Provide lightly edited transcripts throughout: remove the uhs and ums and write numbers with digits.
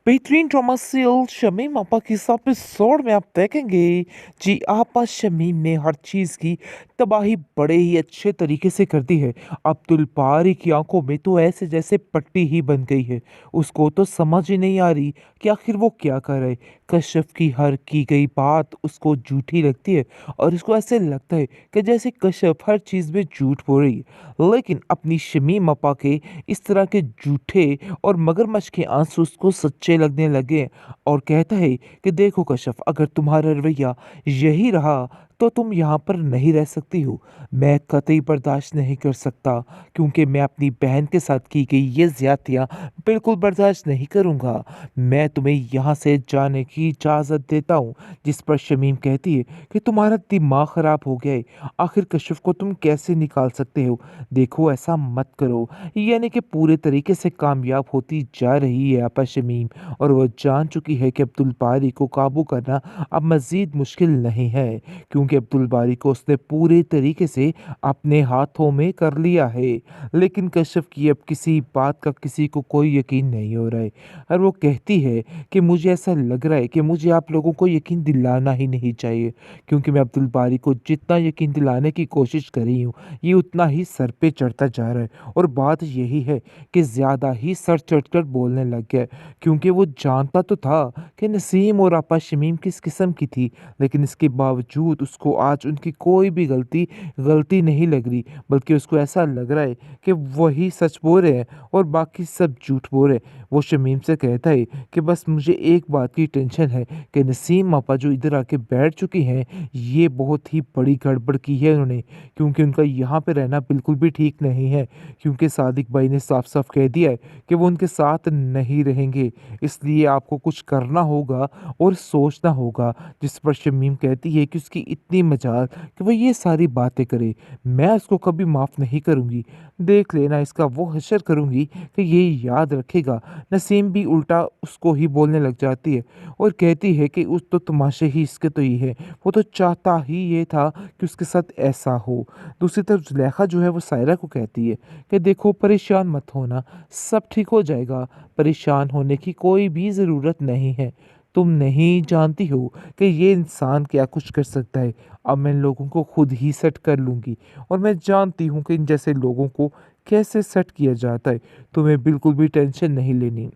बेहतरीन drama serial Shamim आपा के इस एपिसोड में आप देखेंगे जी आपा शमीम ने हर चीज़ की तबाही बड़े ही अच्छे तरीके से कर दी है। अब्दुल बारी की आंखों में तो ऐसे जैसे पट्टी ही बन गई है। उसको तो समझ ही नहीं आ रही कि आखिर वो क्या कर रहे। कश्यप की हर की गई बात उसको झूठी लगती है और उसको ऐसे लगता है कि जैसे कश्यप हर चीज़ में झूठ बोल रही है। लेकिन अपनी शमीम आपा के इस तरह के झूठे और मगरमच्छ के आंसू उसको सच्चे लगने लगे और कहता है कि देखो कश्यप, अगर तुम्हारा रवैया यही रहा तो तुम यहाँ पर नहीं रह सकती हो। मैं कतई बर्दाश्त नहीं कर सकता, क्योंकि मैं अपनी बहन के साथ की गई ये ज्यादतियाँ बिल्कुल बर्दाश्त नहीं करूँगा। मैं तुम्हें यहाँ से जाने की इजाज़त देता हूँ। जिस पर शमीम कहती है कि तुम्हारा दिमाग ख़राब हो गया है, आखिर कश्यप को तुम कैसे निकाल सकते हो। देखो ऐसा मत करो। यानी कि पूरे तरीके से कामयाब होती जा रही है आपा शमीम, और वो जान चुकी है कि अब्दुल बारी को काबू करना अब मज़ीद मुश्किल नहीं है, क्योंकि अब्दुल बारी को उसने पूरे तरीके से अपने हाथों में कर लिया है। लेकिन कश्यप की अब किसी बात का किसी को कोई यकीन नहीं हो रहा है, और वो कहती है कि मुझे ऐसा लग रहा है कि मुझे आप लोगों को यकीन दिलाना ही नहीं चाहिए, क्योंकि मैं अब्दुल बारी को जितना यकीन दिलाने की कोशिश कर रही हूँ, ये उतना ही सर पे चढ़ता जा रहा है। और बात यही है कि ज़्यादा ही सर चढ़कर बोलने लग गया, क्योंकि वो जानता तो था कि नसीम और आपा शमीम किस किस्म की थी, लेकिन इसके बावजूद उसको आज उनकी कोई भी गलती गलती नहीं लग रही, बल्कि उसको ऐसा लग रहा है कि वही सच बोल रहे हैं और बाकी सब झूठ बोल रहे हैं। वो शमीम से कहता है कि बस मुझे एक बात की टेंशन है कि नसीम आपा जो इधर आके बैठ चुकी हैं, ये बहुत ही बड़ी गड़बड़ की है उन्होंने, क्योंकि उनका यहाँ पे रहना बिल्कुल भी ठीक नहीं है, क्योंकि सादिक भाई ने साफ साफ कह दिया है कि वो उनके साथ नहीं रहेंगे। इसलिए आपको कुछ करना होगा और सोचना होगा। जिस पर शमीम कहती है कि उसकी इतनी मजाल कि वो ये सारी बातें करे, मैं उसको कभी माफ़ नहीं करूँगी। देख लेना इसका वो हशर करूँगी कि ये याद रखेगा। नसीम भी उल्टा उसको ही बोलने लग जाती है और कहती है कि उस तो तमाशे ही इसके तो ही है, वो तो चाहता ही ये था कि उसके साथ ऐसा हो। दूसरी तरफ जुलेखा जो है वो सायरा को कहती है कि देखो परेशान मत होना, सब ठीक हो जाएगा। परेशान होने की कोई भी ज़रूरत नहीं है। तुम नहीं जानती हो कि ये इंसान क्या कुछ कर सकता है। अब मैं इन लोगों को खुद ही सेट कर लूँगी, और मैं जानती हूँ कि इन जैसे लोगों को कैसे सेट किया जाता है। तुम्हें बिल्कुल भी टेंशन नहीं लेनी।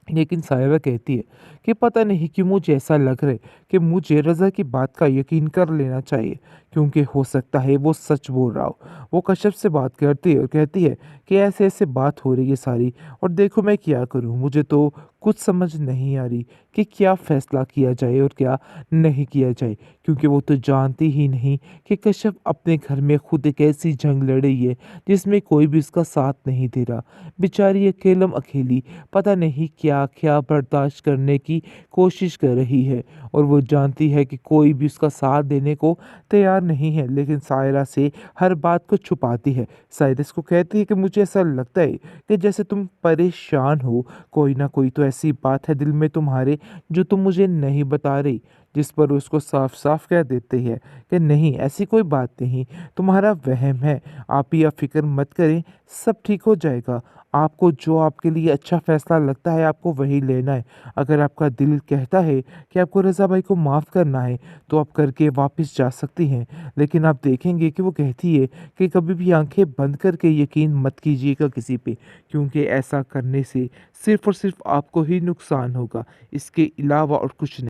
लेकिन सायरा कहती है कि पता नहीं क्यों मुझे ऐसा लग रहा है कि मुझे रज़ा की बात का यकीन कर लेना चाहिए, क्योंकि हो सकता है वो सच बोल रहा हो। वो कश्यप से बात करती है और कहती है कि ऐसे ऐसे बात हो रही है सारी, और देखो मैं क्या करूं, मुझे तो कुछ समझ नहीं आ रही कि क्या फ़ैसला किया जाए और क्या नहीं किया जाए, क्योंकि वो तो जानती ही नहीं कि कश्यप अपने घर में खुद एक ऐसी जंग लड़ रही है जिसमें कोई भी उसका साथ नहीं दे रहा। बेचारी अकेलम अकेली पता नहीं क्या क्या बर्दाश्त करने की कोशिश कर रही है, और वो जानती है कि कोई भी उसका साथ देने को तैयार नहीं है, लेकिन सायरा से हर बात को छुपाती है। सायरा इसको कहती है कि मुझे ऐसा लगता है कि जैसे तुम परेशान हो, कोई ना कोई तो ऐसी बात है दिल में तुम्हारे जो तुम मुझे नहीं बता रही। जिस पर उसको साफ साफ कह देते हैं कि नहीं, ऐसी कोई बात नहीं, तुम्हारा वहम है। आप या फिक्र मत करें, सब ठीक हो जाएगा। आपको जो आपके लिए अच्छा फ़ैसला लगता है आपको वही लेना है। अगर आपका दिल कहता है कि आपको रज़ा भाई को माफ़ करना है, तो आप करके वापस जा सकती हैं। लेकिन आप देखेंगे कि वो कहती है कि कभी भी आंखें बंद करके यकीन मत कीजिएगा किसी पे, क्योंकि ऐसा करने से सिर्फ़ और सिर्फ़ आपको ही नुकसान होगा, इसके अलावा और कुछ नहीं।